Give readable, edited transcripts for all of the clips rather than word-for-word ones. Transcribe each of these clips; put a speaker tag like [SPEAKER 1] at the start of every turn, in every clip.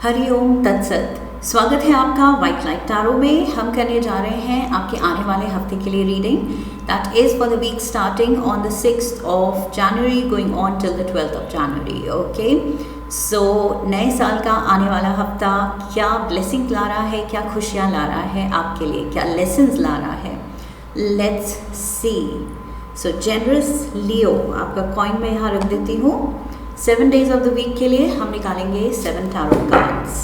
[SPEAKER 1] हरिओम तत्सत। स्वागत है आपका व्हाइट लाइट टैरो में। हम करने जा रहे हैं आपके आने वाले हफ्ते के लिए reading that is for the week starting on the 6th of January going on till the 12th of January। Okay, so नए साल का आने वाला हफ्ता क्या ब्लेसिंग ला रहा है, क्या खुशियाँ ला रहा है आपके लिए, क्या लेसन्स ला रहा है, लेट्स सी। सो जेनरस लियो, आपका कॉइन में यहाँ रख देती हूँ। 7 days ऑफ द वीक के लिए हम निकालेंगे 7 tarot cards.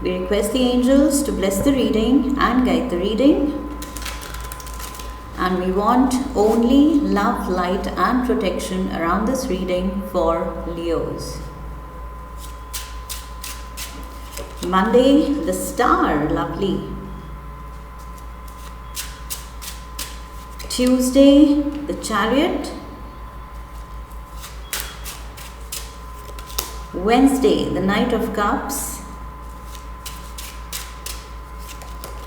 [SPEAKER 1] We request the angels to bless the reading and guide the reading, and we want only love, light and protection around this reading for Leos. Monday, the star, lovely. Tuesday, the chariot. Wednesday, the Knight of Cups.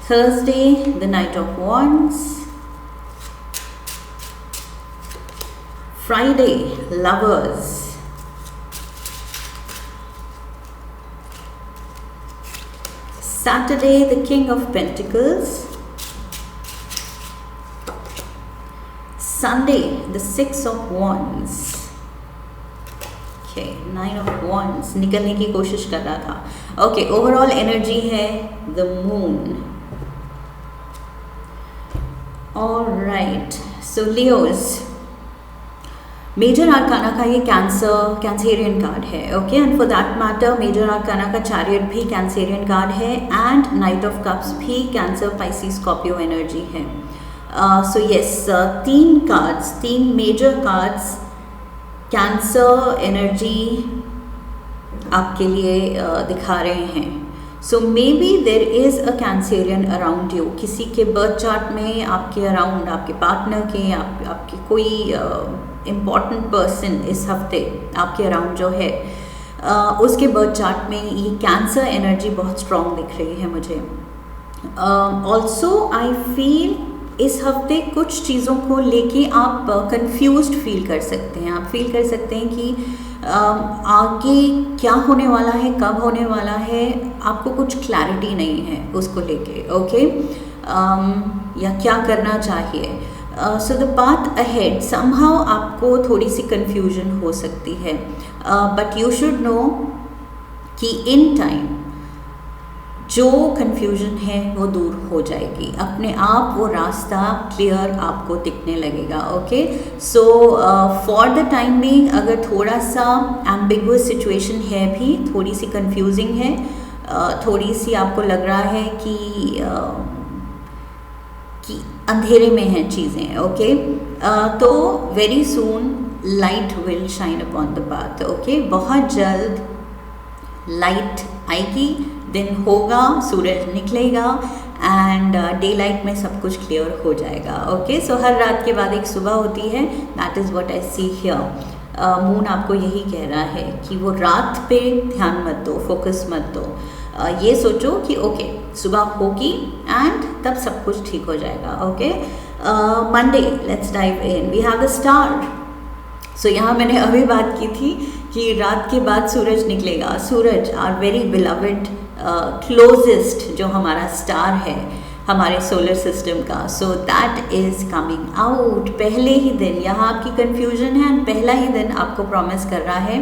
[SPEAKER 1] Thursday, the Knight of Wands. Friday, Lovers. Saturday, the King of Pentacles. Sunday, the Six of Wands. Okay, 9 of Wands निकलने की कोशिश कर रहा था। Okay, overall energy है the moon. Alright, so Leos, major arcana का ये Cancerian card है। Okay, and for that matter major arcana का चैरियट भी कैंसेरियन कार्ड है एंड नाइट ऑफ कप्स भी कैंसर, पाइसिस, स्कॉर्पियो एनर्जी है। So yes, 3 cards, 3 major cards Cancer energy आपके लिए दिखा रहे हैं। So maybe there is a Cancerian around you. किसी के बर्थ चार्ट में आपके अराउंड, आपके पार्टनर के, आपके कोई इम्पॉर्टेंट पर्सन इस हफ्ते आपके अराउंड जो है उसके बर्थ चार्ट में ये कैंसर एनर्जी बहुत स्ट्रॉन्ग दिख रही है मुझे। ऑल्सो आई फील इस हफ्ते कुछ चीज़ों को लेके आप कंफ्यूज्ड फील कर सकते हैं। आप फील कर सकते हैं कि आगे क्या होने वाला है, कब होने वाला है, आपको कुछ क्लैरिटी नहीं है उसको लेके। ओके, या क्या करना चाहिए। So the path ahead somehow आपको थोड़ी सी कंफ्यूजन हो सकती है, बट यू शुड नो कि इन टाइम जो कन्फ्यूजन है वो दूर हो जाएगी, अपने आप वो रास्ता क्लियर आपको दिखने लगेगा। Okay, so for the time being अगर थोड़ा सा एम्बिगुअस सिचुएशन है, भी थोड़ी सी कंफ्यूजिंग है, थोड़ी सी आपको लग रहा है कि अंधेरे में हैं चीज़ें। ओके, तो very soon light will shine upon the path. Okay, बहुत जल्द लाइट आएगी, दिन होगा, सूरज निकलेगा एंड डे लाइट में सब कुछ क्लियर हो जाएगा। ओके, सो हर रात के बाद एक सुबह होती है, that is what I see here. Moon आपको यही कह रहा है कि वो रात पे ध्यान मत दो, फोकस मत दो। ये सोचो कि ओके सुबह होगी एंड तब सब कुछ ठीक हो जाएगा। Okay, Monday, let's dive in. We have the star. So यहाँ मैंने अभी बात की थी कि रात के बाद सूरज निकलेगा। सूरज आर वेरी बिलवड क्लोजेस्ट जो हमारा स्टार है हमारे सोलर सिस्टम का, so that is coming out पहले ही दिन। यहाँ आपकी कन्फ्यूजन है एंड पहला ही दिन आपको प्रॉमिस कर रहा है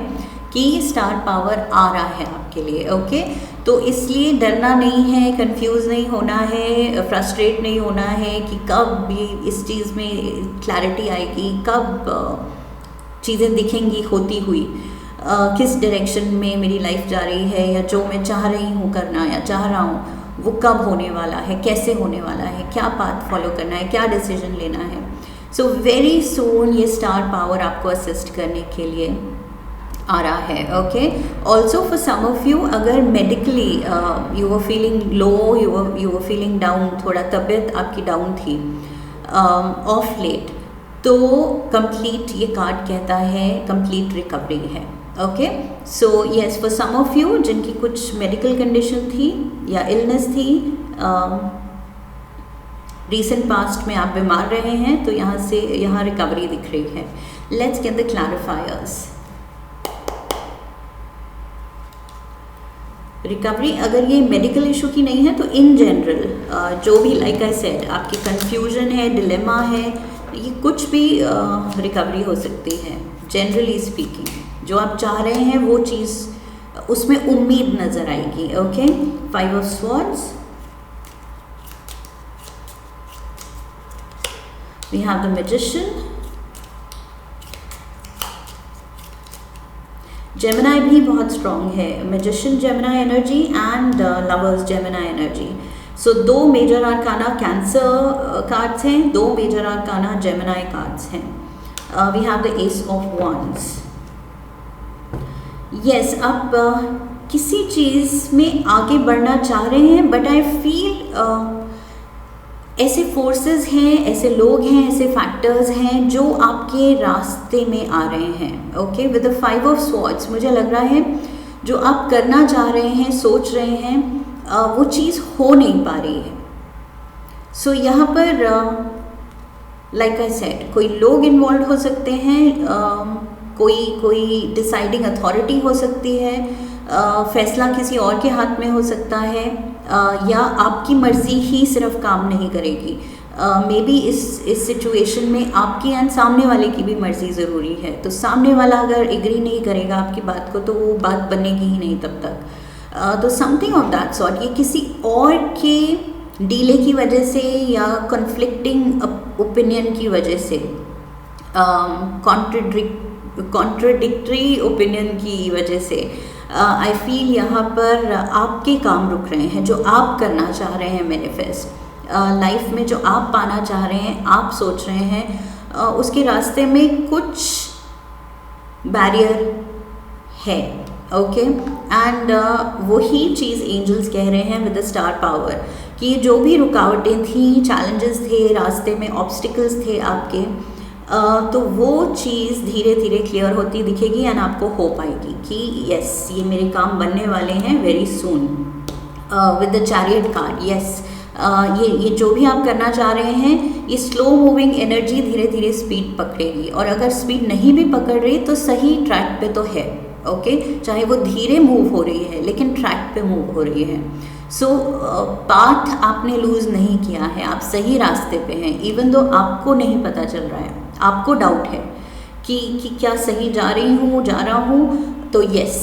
[SPEAKER 1] कि स्टार पावर आ रहा है आपके लिए। ओके, तो इसलिए डरना नहीं है, कंफ्यूज नहीं होना है, फ्रस्ट्रेट नहीं होना है कि कब भी इस चीज़ में क्लैरिटी आएगी, कब चीज़ें दिखेंगी होती हुई, किस डायरेक्शन में मेरी लाइफ जा रही है, या जो मैं चाह रही हूँ करना या चाह रहा हूँ वो कब होने वाला है, कैसे होने वाला है, क्या पाथ फॉलो करना है, क्या डिसीजन लेना है। सो वेरी सून ये स्टार पावर आपको असिस्ट करने के लिए आ रहा है। Okay, also for some of you अगर medically you were feeling low, you were feeling down, थोड़ा तबीयत आपकी डाउन थी ऑफ लेट, तो कंप्लीट ये कार्ड कहता है कंप्लीट रिकवरी है। Okay, so yes, for some of you जिनकी कुछ मेडिकल कंडीशन थी या इलनेस थी, रिसेंट पास्ट में आप बीमार रहे हैं, तो यहाँ रिकवरी दिख रही है। Let's get the clarifiers. Recovery अगर ये मेडिकल इशू की नहीं है तो इन जनरल जो भी लाइक आई सेड आपकी कंफ्यूजन है, डिलेमा है, ये कुछ भी रिकवरी हो सकती है। जनरली स्पीकिंग जो आप चाह रहे हैं वो चीज़ उसमें उम्मीद नज़र आएगी। Okay, 5 of swords, we have the magician. Gemini भी बहुत स्ट्रॉन्ग है, magician Gemini energy and lovers Gemini energy. So 2 major arcana cancer cards हैं, 2 मेजर आर्काना जेमिनाई कार्ड्स हैं। We have the ace of wands. Yes, आप किसी चीज़ में आगे बढ़ना चाह रहे हैं, बट आई फील ऐसे फोर्सेस हैं, ऐसे लोग हैं, ऐसे फैक्टर्स हैं जो आपके रास्ते में आ रहे हैं। Okay, with the 5 of swords मुझे लग रहा है जो आप करना चाह रहे हैं, सोच रहे हैं, वो चीज़ हो नहीं पा रही है। सो यहाँ पर लाइक आई सेड कोई लोग इन्वॉल्व हो सकते हैं, कोई डिसाइडिंग अथॉरिटी हो सकती है, फैसला किसी और के हाथ में हो सकता है, या आपकी मर्ज़ी ही सिर्फ काम नहीं करेगी। मे बी इस सिचुएशन में आपकी एंड सामने वाले की भी मर्ज़ी ज़रूरी है। तो सामने वाला अगर एग्री नहीं करेगा आपकी बात को तो वो बात बनेगी ही नहीं तब तक। तो समथिंग ऑफ दैट सॉर्ट, ये किसी और के डीले की वजह से या कॉन्फ्लिक्टिंग ओपिनियन की वजह से, कॉन्ट्रडिक्टरी ओपिनियन की वजह से आई फील यहाँ पर आपके काम रुक रहे हैं जो आप करना चाह रहे हैं मैनिफेस्ट लाइफ में, जो आप पाना चाह रहे हैं, आप सोच रहे हैं, उसके रास्ते में कुछ बैरियर है। ओके, एंड वही चीज़ एंजल्स कह रहे हैं विद द स्टार पावर कि जो भी रुकावटें थी, चैलेंजेस थे रास्ते में, ऑब्स्टिकल्स थे आपके, तो वो चीज़ धीरे धीरे क्लियर होती दिखेगी एंड आपको होप आएगी कि यस ये मेरे काम बनने वाले हैं very soon. With the chariot card, yes ये जो भी आप करना चाह रहे हैं, ये स्लो मूविंग एनर्जी धीरे धीरे स्पीड पकड़ेगी, और अगर स्पीड नहीं भी पकड़ रही तो सही ट्रैक पे तो है। ओके, चाहे वो धीरे मूव हो रही है लेकिन ट्रैक पे मूव हो रही है। सो पाथ आपने लूज़ नहीं किया है, आप सही रास्ते पे हैं, इवन दो आपको नहीं पता चल रहा है, आपको डाउट है कि क्या सही जा रहा हूँ। तो yes,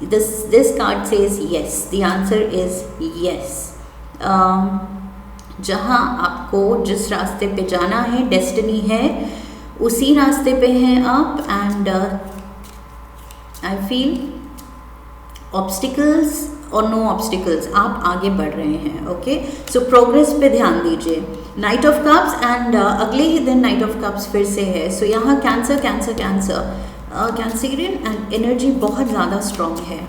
[SPEAKER 1] this card says yes, the answer is yes. जहाँ आपको जिस रास्ते पे जाना है, डेस्टिनी है, उसी रास्ते पे हैं आप, एंड आई फील ऑब्स्टिकल्स और नो ऑब्स्टिकल्स, आप आगे बढ़ रहे हैं। ओके, सो प्रोग्रेस पे ध्यान दीजिए। नाइट ऑफ कप्स एंड अगले ही दिन नाइट ऑफ कप्स फिर से है। सो यहाँ कैंसर कैंसरियन एंड एनर्जी बहुत ज़्यादा स्ट्रॉन्ग है।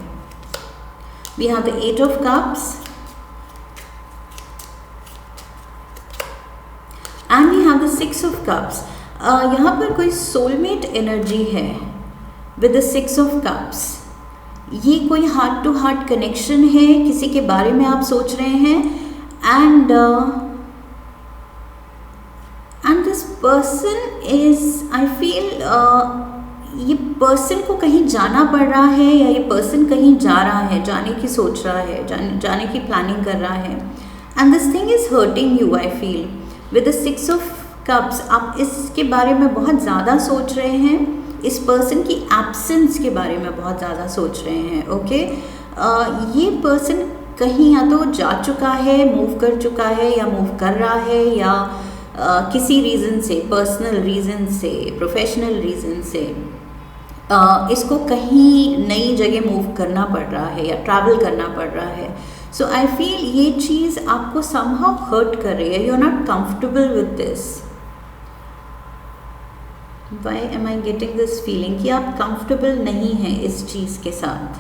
[SPEAKER 1] We have the 8 of cups and we have the 6 of cups. यहाँ पर कोई सोलमेट एनर्जी है विद द 6 ऑफ कप्स। ये कोई हार्ट टू हार्ट कनेक्शन है, किसी के बारे में आप सोच रहे हैं, and this person is, I feel ये पर्सन को कहीं जाना पड़ रहा है, या ये पर्सन कहीं जा रहा है, जाने की सोच रहा है, जाने की प्लानिंग कर रहा है, and this thing is hurting you. I feel with the 6 of cups आप इसके बारे में बहुत ज़्यादा सोच रहे हैं, इस पर्सन की एब्सेंस के बारे में बहुत ज़्यादा सोच रहे हैं। ओके, ये पर्सन कहीं या तो जा चुका है, मूव कर चुका है, या मूव कर रहा है, या किसी रीज़न से, पर्सनल रीज़न से, प्रोफेशनल रीज़न से इसको कहीं नई जगह मूव करना पड़ रहा है या ट्रैवल करना पड़ रहा है। सो आई फील ये चीज़ आपको समहाउ हर्ट कर रही है, you are not comfortable with this. Why am I getting this feeling कि आप कंफर्टेबल नहीं हैं इस चीज़ के साथ।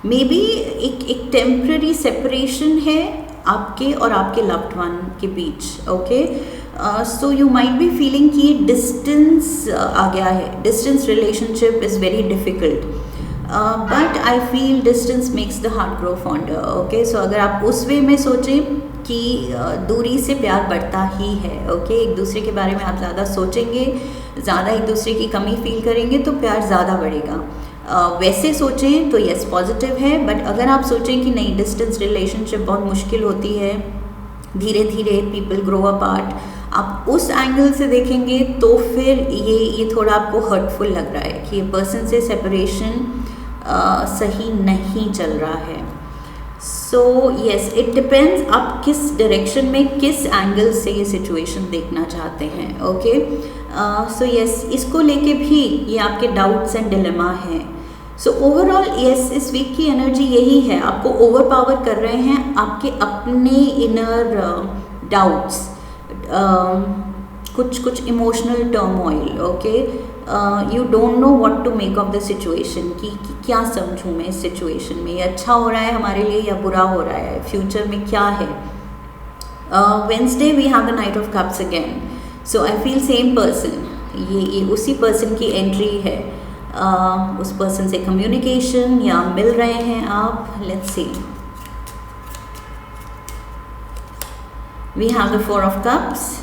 [SPEAKER 1] मे बी एक टेम्पररी सेपरेशन है आपके और आपके लव्ड वन के बीच। Okay, so you might be feeling कि डिस्टेंस आ गया है, distance relationship is very difficult, but I feel distance makes the heart grow fonder. Okay, so अगर आप उस वे में सोचें कि दूरी से प्यार बढ़ता ही है। ओके, एक दूसरे के बारे में आप ज़्यादा सोचेंगे, ज़्यादा एक दूसरे की कमी फील करेंगे तो प्यार ज़्यादा बढ़ेगा। वैसे सोचें तो यस पॉजिटिव है, बट अगर आप सोचें कि नहीं डिस्टेंस रिलेशनशिप बहुत मुश्किल होती है, धीरे धीरे पीपल ग्रो अपार्ट, आप उस एंगल से देखेंगे तो फिर ये थोड़ा आपको हर्टफुल लग रहा है कि ये पर्सन से सेपरेशन सही नहीं चल रहा है। सो यस इट डिपेंड्स आप किस डायरेक्शन में, किस एंगल से ये सिचुएशन देखना चाहते हैं। ओके, सो यस इसको लेके भी ये आपके डाउट्स एंड डिलेमा हैं। सो ओवरऑल यस इस वीक की एनर्जी यही है, आपको ओवर पावर कर रहे हैं आपके अपने इनर डाउट्स, कुछ emotional turmoil. Okay, you don't know what to make of the situation कि क्या समझूं मैं इस सिचुएशन में, ये अच्छा हो रहा है हमारे लिए या बुरा हो रहा है, फ्यूचर में क्या है। Wednesday we have the knight of cups again, so I feel same person, ये उसी पर्सन की एंट्री है। उस पर्सन से कम्युनिकेशन या मिल रहे हैं आप। Let's see, we have the 4 of Cups,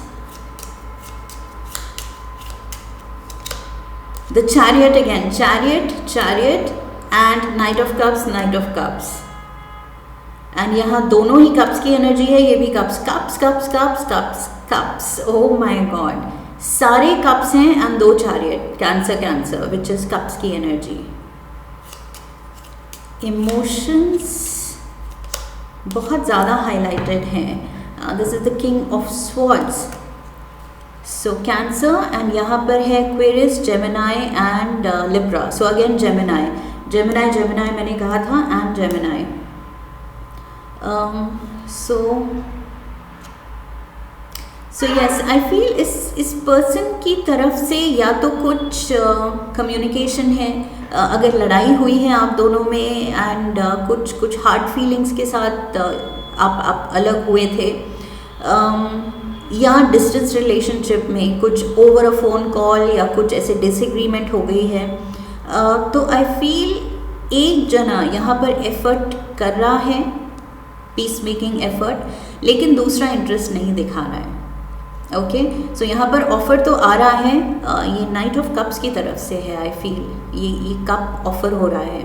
[SPEAKER 1] the Chariot again, chariot and Knight of Cups, and यहाँ दोनों ही कप्स की एनर्जी है, ये भी कप्स। ओह माय गॉड, सारे कप्स हैं and 2 chariot, cancer which is cups की एनर्जी। इमोशंस बहुत ज़्यादा हाईलाइटेड हैं। This is the king of swords, so Cancer, and यहाँ पर है Aquarius, Gemini and Libra. So again Gemini मैंने कहा था, and Gemini. So yes I feel इस पर्सन की तरफ से या तो कुछ कम्युनिकेशन है, अगर लड़ाई हुई है आप दोनों में एंड कुछ हार्ड फीलिंग्स के साथ आप अलग हुए थे, या डिस्टेंस रिलेशनशिप में कुछ ओवर अ फोन कॉल या कुछ ऐसे डिसएग्रीमेंट हो गई है। तो आई फील एक जना यहाँ पर एफर्ट कर रहा है, पीस मेकिंग एफर्ट, लेकिन दूसरा इंटरेस्ट नहीं दिखा रहा है। ओके, सो यहाँ पर ऑफर तो आ रहा है, ये नाइट ऑफ कप्स की तरफ से है। आई फील ये कप ऑफर हो रहा है,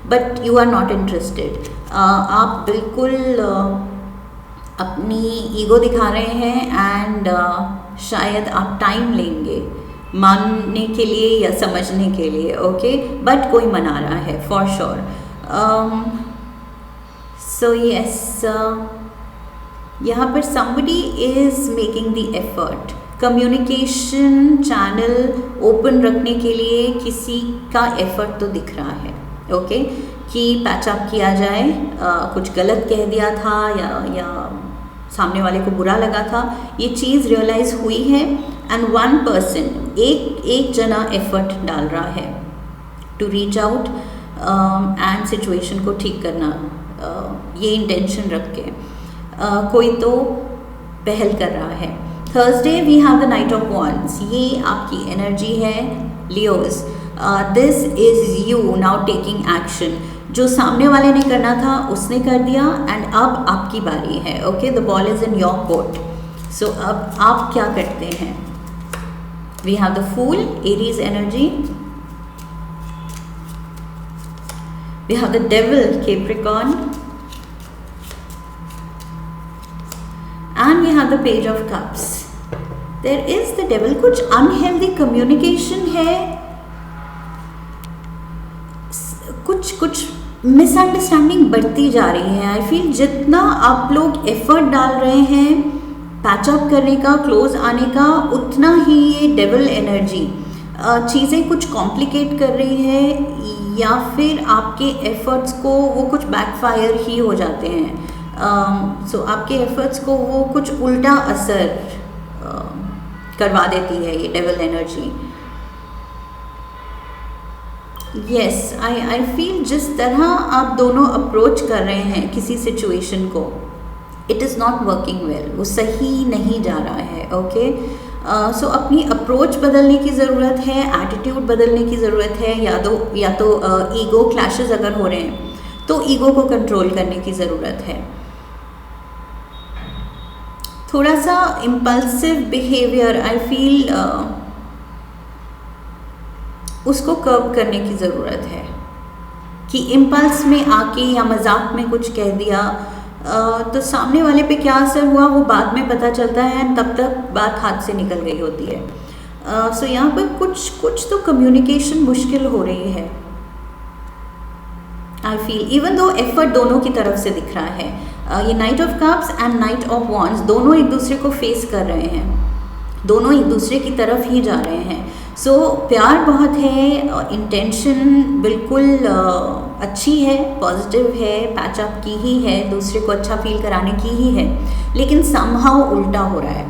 [SPEAKER 1] but you are not interested. आप बिल्कुल अपनी ईगो दिखा रहे हैं एंड शायद आप टाइम लेंगे मानने के लिए या समझने के लिए। ओके, बट कोई मना रहा है फॉर श्योर। सो यस यहाँ पर somebody is making the effort, communication channel open रखने के लिए किसी का एफर्ट तो दिख रहा है। ओके, कि पैचअप किया जाए, कुछ गलत कह दिया था या सामने वाले को बुरा लगा था, ये चीज़ रियलाइज़ हुई है, एंड वन पर्सन एक जना एफर्ट डाल रहा है to reach out and situation को ठीक करना, ये इंटेंशन रख के कोई तो पहल कर रहा है। Thursday we have the knight of wands, ये आपकी एनर्जी है Leos. This is you now taking action, जो सामने वाले ने करना था उसने कर दिया एंड अब आपकी बारी है। Okay, the ball is in your court. So अब आप क्या करते हैं? We have the fool, Aries energy, we have the devil, Capricorn, and we have the page of cups. There is the devil, कुछ unhealthy communication है, कुछ misunderstanding बढ़ती जा रही है। आई फील जितना आप लोग एफर्ट डाल रहे हैं पैचअप करने का, क्लोज आने का, उतना ही ये डेविल एनर्जी चीज़ें कुछ कॉम्प्लिकेट कर रही है, या फिर आपके एफर्ट्स को वो कुछ बैकफायर ही हो जाते हैं। सो आपके एफर्ट्स को वो कुछ उल्टा असर करवा देती है ये devil energy. Yes, I feel जिस तरह आप दोनों अप्रोच कर रहे हैं किसी सिचुएशन को, it is not working well, वो सही नहीं जा रहा है। ओके, सो अपनी अप्रोच बदलने की ज़रूरत है, एटीट्यूड बदलने की ज़रूरत है, या तो ईगो क्लैशेस अगर हो रहे हैं तो ईगो को कंट्रोल करने की ज़रूरत है। थोड़ा सा इम्पल्सिव बिहेवियर आई फील उसको कर्ब करने की ज़रूरत है। कि इम्पल्स में आके या मजाक में कुछ कह दिया तो सामने वाले पे क्या असर हुआ वो बाद में पता चलता है, तब तक बात हाथ से निकल गई होती है। सो यहाँ पर कुछ तो कम्युनिकेशन मुश्किल हो रही है। I feel even though effort दोनों की तरफ से दिख रहा है। ये night of cups and knight of wands दोनों एक दूसरे को फेस कर रहे हैं, दोनों एक दूसरे की तरफ ही जा रहे हैं। सो प्यार बहुत है और इंटेंशन बिल्कुल अच्छी है, पॉजिटिव है, पैचअप की ही है, दूसरे को अच्छा फील कराने की ही है, लेकिन समहाउ उल्टा हो रहा है।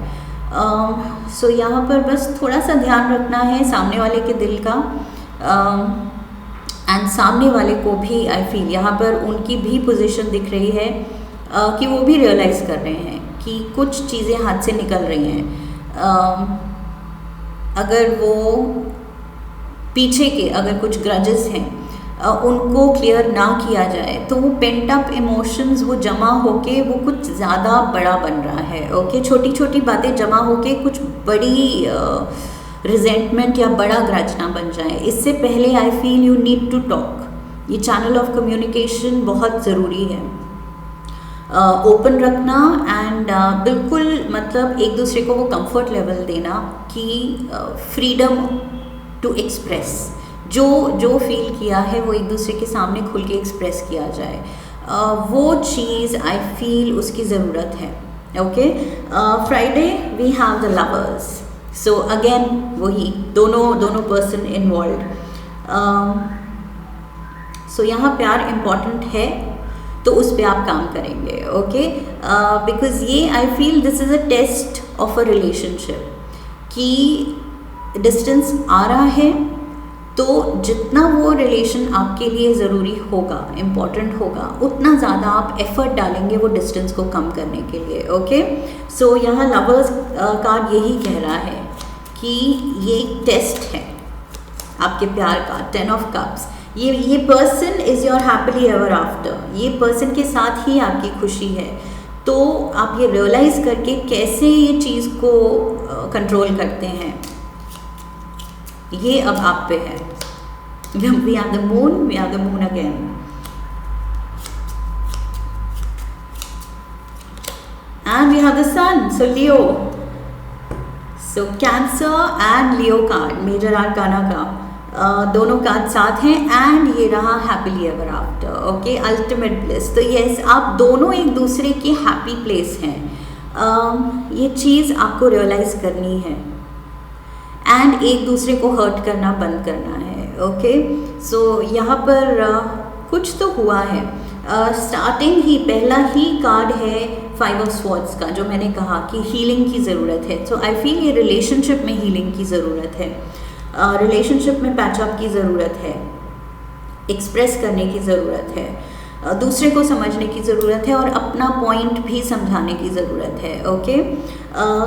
[SPEAKER 1] सो यहाँ पर बस थोड़ा सा ध्यान रखना है सामने वाले के दिल का, एंड सामने वाले को भी आई फील यहाँ पर उनकी भी पोजीशन दिख रही है कि वो भी रियलाइज़ कर रहे हैं कि कुछ चीज़ें हाथ से निकल रही हैं। अगर वो पीछे के अगर कुछ ग्रजेस हैं उनको क्लियर ना किया जाए तो वो पेंट अप इमोशंस वो जमा होके वो कुछ ज़्यादा बड़ा बन रहा है। ओके, छोटी छोटी बातें जमा होके कुछ बड़ी रिजेंटमेंट या बड़ा ग्रज ना बन जाए। इससे पहले I feel you need to talk. ये चैनल ऑफ कम्युनिकेशन बहुत ज़रूरी है, ओपन रखना एंड बिल्कुल मतलब एक दूसरे को वो कंफर्ट लेवल देना कि फ्रीडम टू एक्सप्रेस, जो फील किया है वो एक दूसरे के सामने खुल के एक्सप्रेस किया जाए। वो चीज़ आई फील उसकी ज़रूरत है। Okay, Friday we have the lovers. So again वही दोनों पर्सन इन्वॉल्व। सो यहाँ प्यार इम्पॉर्टेंट है तो उस पर आप काम करेंगे। ओके, बिकॉज ये I feel this is a test of a relationship कि डिस्टेंस आ रहा है तो जितना वो रिलेशन आपके लिए ज़रूरी होगा, इम्पॉर्टेंट होगा, उतना ज़्यादा आप एफर्ट डालेंगे वो डिस्टेंस को कम करने के लिए। ओके, सो यहाँ लवर्स कार्ड यही कह रहा है कि ये टेस्ट है आपके प्यार का। 10 ऑफ कप्स, ये person is your happily ever after, ये पर्सन के साथ ही आपकी खुशी है। तो आप ये रियलाइज़ करके कैसे ये चीज़ को कंट्रोल करते हैं ये अब आप पे है। We are the moon again. And we have the sun, so Leo. So Cancer and Leo card major arcana का दोनों कार्ड साथ हैं एंड ये रहा happily ever after. Okay, ultimate bliss. तो यस, आप दोनों एक दूसरे के हैप्पी प्लेस हैं। ये चीज़ आपको रियलाइज़ करनी है एंड एक दूसरे को हर्ट करना बंद करना है। ओके, सो यहाँ पर कुछ तो हुआ है। स्टार्टिंग ही पहला ही कार्ड है 5 ऑफ स्वॉर्ड्स का, जो मैंने कहा कि हीलिंग की ज़रूरत है। सो आई फील ये रिलेशनशिप में हीलिंग की ज़रूरत है, रिलेशनशिप में पैचअप की ज़रूरत है, एक्सप्रेस करने की ज़रूरत है, दूसरे को समझने की ज़रूरत है और अपना पॉइंट भी समझाने की ज़रूरत है। Okay,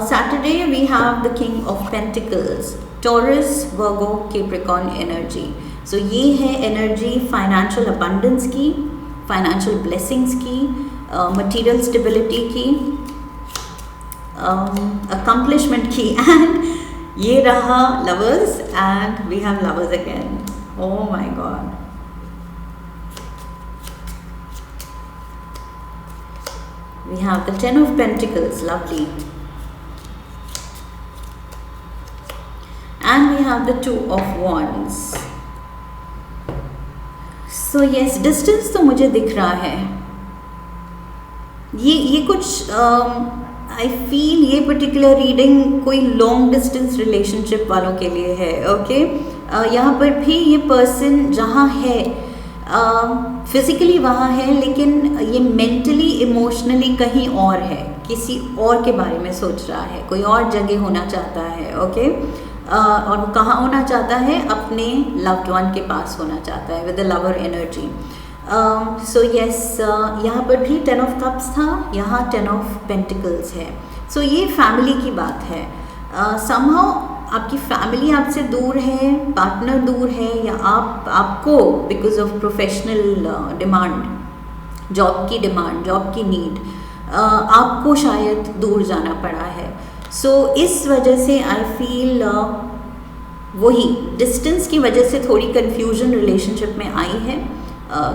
[SPEAKER 1] Saturday we have the king of pentacles, Taurus, Virgo, Capricorn energy. So ये है एनर्जी फाइनेंशियल अबंडेंस की, फाइनेंशियल ब्लेसिंग्स की, मटीरियल स्टेबिलिटी की, अकम्पलिशमेंट की। एंड ये रहा lovers and we have lovers again. Oh my God, we have the 10 of Pentacles, lovely, and we have the 2 of Wands. So yes, distance तो मुझे दिख रहा है। ये कुछ आई फील ये पर्टिकुलर रीडिंग कोई लॉन्ग डिस्टेंस रिलेशनशिप वालों के लिए है। ओके, यहाँ पर भी ये पर्सन जहाँ है फिज़िकली वहाँ है, लेकिन ये मेंटली इमोशनली कहीं और है, किसी और के बारे में सोच रहा है, कोई और जगह होना चाहता है। ओके, और वो कहाँ होना चाहता है? अपने लव्ड वन के पास होना चाहता है, with the lover energy. So yes, यहाँ पर भी 10 ऑफ कप्स था, यहाँ 10 ऑफ पेंटिकल्स है। सो ये फैमिली की बात है। समहाउ आपकी फैमिली आपसे दूर है, पार्टनर दूर है, या आपको because of professional demand, job की डिमांड, जॉब की नीड, आपको शायद दूर जाना पड़ा है। सो इस वजह से आई फील वही डिस्टेंस की वजह से थोड़ी कन्फ्यूजन रिलेशनशिप में आई है।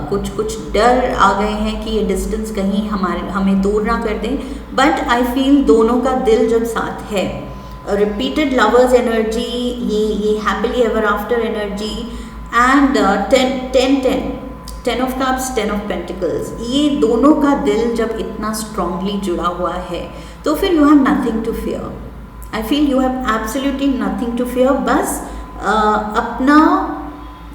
[SPEAKER 1] कुछ कुछ डर आ गए हैं कि ये डिस्टेंस कहीं हमें दूर ना कर दें, बट आई फील दोनों का दिल जब साथ है, रिपीटेड लवर्स एनर्जी, ये happily ever after energy, and 10 of cups 10 of pentacles, ये दोनों का दिल जब इतना स्ट्रांगली जुड़ा हुआ है तो फिर you have nothing to fear. I feel you have absolutely nothing to fear. बस अपना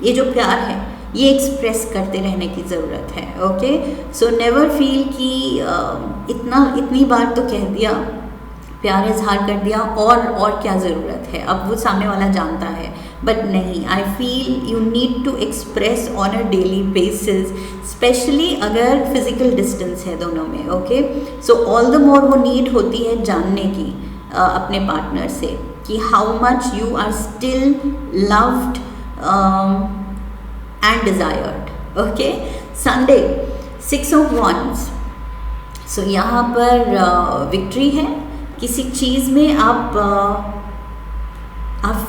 [SPEAKER 1] ये जो प्यार है ये एक्सप्रेस करते रहने की ज़रूरत है। ओके, सो नेवर फील कि इतनी बार तो कह दिया, प्यार इजहार कर दिया, और क्या ज़रूरत है, अब वो सामने वाला जानता है, बट नहीं, I feel you need to express on a daily basis, specially अगर फिजिकल डिस्टेंस है दोनों में। Okay, so all the more वो नीड होती है जानने की अपने पार्टनर से कि how much you are still loved and desired. Okay, Sunday 6 of wands, so यहाँ पर विक्ट्री है। किसी चीज़ में आप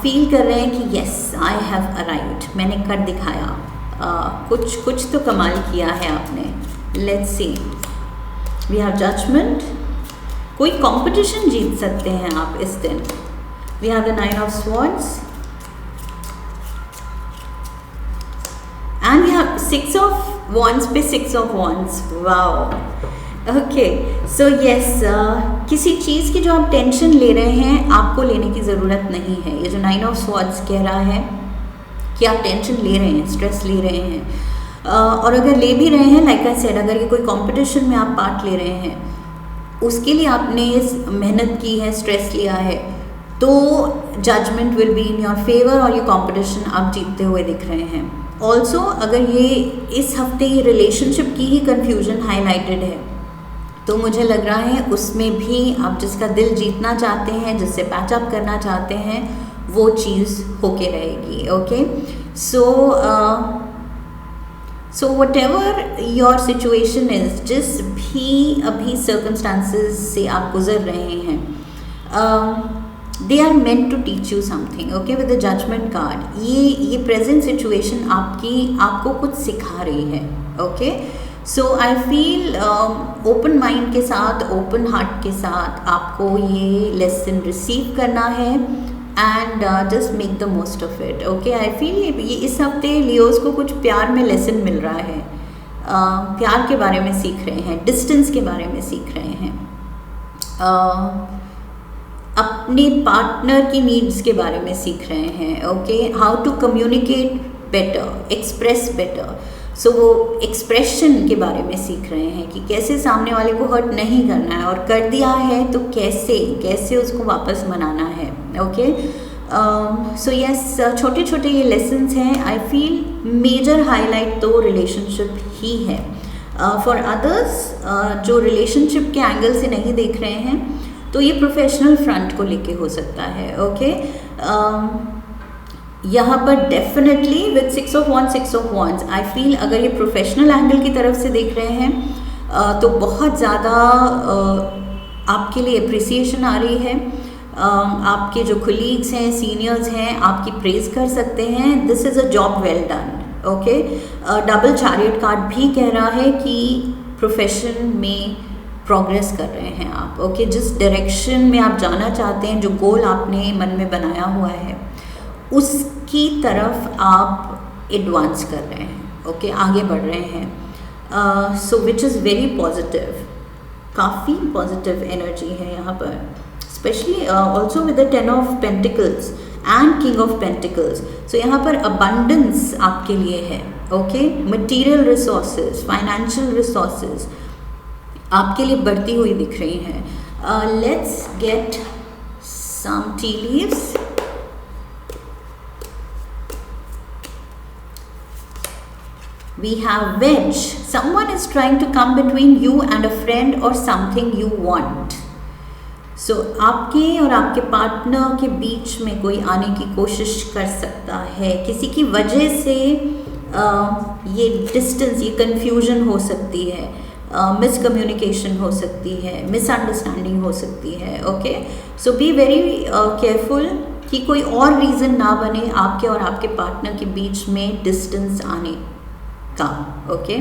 [SPEAKER 1] फील कर रहे हैं कि येस आई हैव अराइव्ड, मैंने कर दिखाया, कुछ तो कमाल किया है आपने। Let's see, we have judgement, कोई कंपटीशन जीत सकते हैं आप इस दिन। We have the 9 of swords and we have 6 of wands पे 6 of wands। Wow, okay, so yes, किसी चीज़ की जो आप टेंशन ले रहे हैं आपको लेने की ज़रूरत नहीं है। ये जो 9 ऑफ swords कह रहा है कि आप टेंशन ले रहे हैं, स्ट्रेस ले रहे हैं, और अगर ले भी रहे हैं, लाइक आई सेड, अगर ये कोई कंपटीशन में आप पार्ट ले रहे हैं, उसके लिए आपने मेहनत की है, स्ट्रेस लिया है, तो judgement will be in your favour और ये कंपटीशन आप जीतते हुए दिख रहे हैं। ऑल्सो अगर ये इस हफ्ते ये रिलेशनशिप की ही कन्फ्यूजन हाईलाइटेड है, तो मुझे लग रहा है उसमें भी आप जिसका दिल जीतना चाहते हैं, जिससे पैचअप करना चाहते हैं, वो चीज़ होके रहेगी। Okay, so whatever your situation is, जिस भी अभी सर्कमस्टांसेस से आप गुजर रहे हैं, they are meant to teach you something. Okay, with the judgement card, ये प्रेजेंट सिचुएशन आपको कुछ सिखा रही है। Okay, so I feel open mind के साथ, ओपन हार्ट के साथ आपको ये लेसन रिसीव करना है and just make the most of it. Okay, I feel ये इस हफ्ते लियोस को कुछ प्यार में लेसन मिल रहा है, प्यार के बारे में सीख रहे हैं, डिस्टेंस के बारे में सीख रहे हैं, अपने पार्टनर की नीड्स के बारे में सीख रहे हैं। Okay, how to communicate better, express better, so वो एक्सप्रेशन के बारे में सीख रहे हैं कि कैसे सामने वाले को हर्ट नहीं करना है, और कर दिया है तो कैसे उसको वापस मनाना है। ओके, सो यस, छोटे छोटे ये लेसन्स हैं। आई फील मेजर हाईलाइट तो रिलेशनशिप ही है। फॉर अदर्स जो रिलेशनशिप के एंगल से नहीं देख रहे हैं, तो ये प्रोफेशनल फ्रंट को लेके हो सकता है। ओके, यहाँ पर definitely with 6 of wands I feel अगर ये प्रोफेशनल एंगल की तरफ से देख रहे हैं तो बहुत ज़्यादा आपके लिए अप्रिसिएशन आ रही है। आपके जो कोलीग्स हैं, सीनियर्स हैं, आपकी प्रेज कर सकते हैं, this is a job well done. Okay, double chariot card भी कह रहा है कि प्रोफेशन में प्रोग्रेस कर रहे हैं आप। ओके, जिस डायरेक्शन में आप जाना चाहते हैं, जो गोल आपने मन में बनाया हुआ है, उसकी तरफ आप एडवांस कर रहे हैं। ओके, आगे बढ़ रहे हैं, so which is very positive, काफ़ी पॉजिटिव एनर्जी है यहाँ पर, especially also with the 10 of pentacles and king of pentacles. So यहाँ पर अबंडेंस आपके लिए है। Okay, material resources, financial resources आपके लिए बढ़ती हुई दिख रही हैं। Let's get some tea leaves. We have wedge. Someone is trying to come between you and a friend or something you want. So आपके और आपके पार्टनर के बीच में कोई आने की कोशिश कर सकता है। किसी की वजह से ये डिस्टेंस, ये कन्फ्यूजन हो सकती है, मिसकम्युनिकेशन हो सकती है, मिसअंडरस्टैंडिंग हो सकती है। Okay, so be very careful कि कोई और रीज़न ना बने आपके और आपके पार्टनर के बीच में डिस्टेंस आने का. Okay,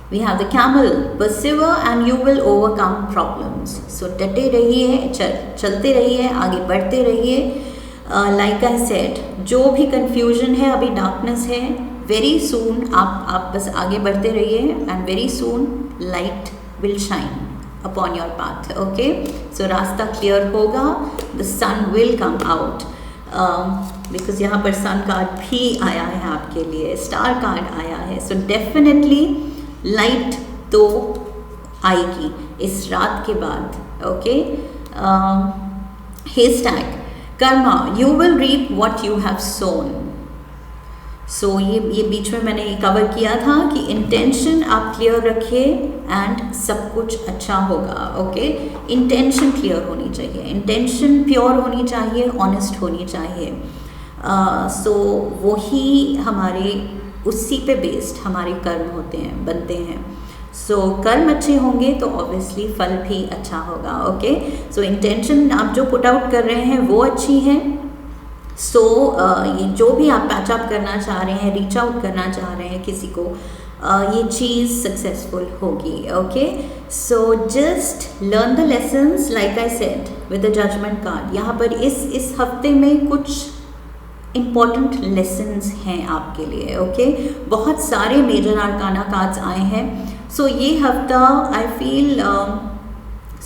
[SPEAKER 1] we have the camel, persevere and you will overcome problems. So डटे रहिए, चलते रहिए, आगे बढ़ते रहिए. Like I said, जो भी confusion है, अभी darkness है, very soon आप बस आगे बढ़ते रहिए and very soon light will shine upon your path. Okay, so रास्ता clear होगा, the sun will come out. Because यहाँ पर sun card भी आया है आपके लिए, star card आया है. So definitely लाइट तो आएगी इस रात के बाद. Okay, hashtag karma, you will reap what you have sown. So ये बीच में मैंने कवर किया था कि इंटेंशन आप क्लियर रखिए एंड सब कुछ अच्छा होगा. ओके, इंटेंशन क्लियर होनी चाहिए, इंटेंशन प्योर होनी चाहिए, ऑनेस्ट होनी चाहिए. सो वही हमारे उसी पे बेस्ड हमारे कर्म होते हैं, बनते हैं. सो कर्म अच्छे होंगे तो ऑब्वियसली फल भी अच्छा होगा. ओके, सो इंटेंशन आप जो पुट आउट कर रहे हैं वो अच्छी है. सो ये जो भी आप पैच अप करना चाह रहे हैं, रीच आउट करना चाह रहे हैं किसी को, ये चीज़ सक्सेसफुल होगी. Okay, so just learn the lessons like I said with the judgement card. यहाँ पर इस हफ्ते में कुछ इम्पॉर्टेंट लेसन्स हैं आपके लिए. ओके, बहुत सारे मेजर आर्काना कार्ड्स आए हैं. सो ये हफ्ता आई फील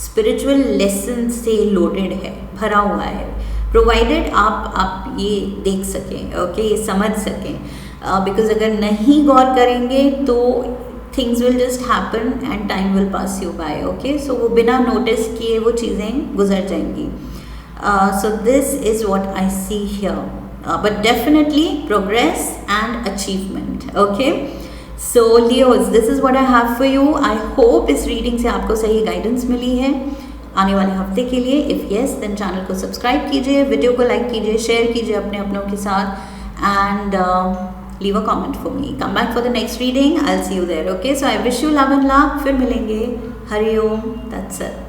[SPEAKER 1] स्पिरिचुअल लेसन से लोडेड है, भरा हुआ है, प्रोवाइडेड आप ये देख सकें. ओके, ये समझ सकें. बिकॉज अगर नहीं गौर करेंगे तो things will just happen and time will pass you by. Okay, so वो बिना नोटिस किए वो चीज़ें गुजर जाएंगी. So this is what I see here. But definitely progress and achievement. Okay, so Leos, this is what I have for you. I hope इस reading से आपको सही गाइडेंस मिली है आने वाले हफ्ते के लिए. इफ़ yes, then चैनल को सब्सक्राइब कीजिए, वीडियो को लाइक कीजिए, शेयर कीजिए अपनों के साथ, and leave a comment for me. Come back for the next reading. I'll see you there. Okay, so I wish you love and luck. फिर मिलेंगे. हरि ओम. That's it.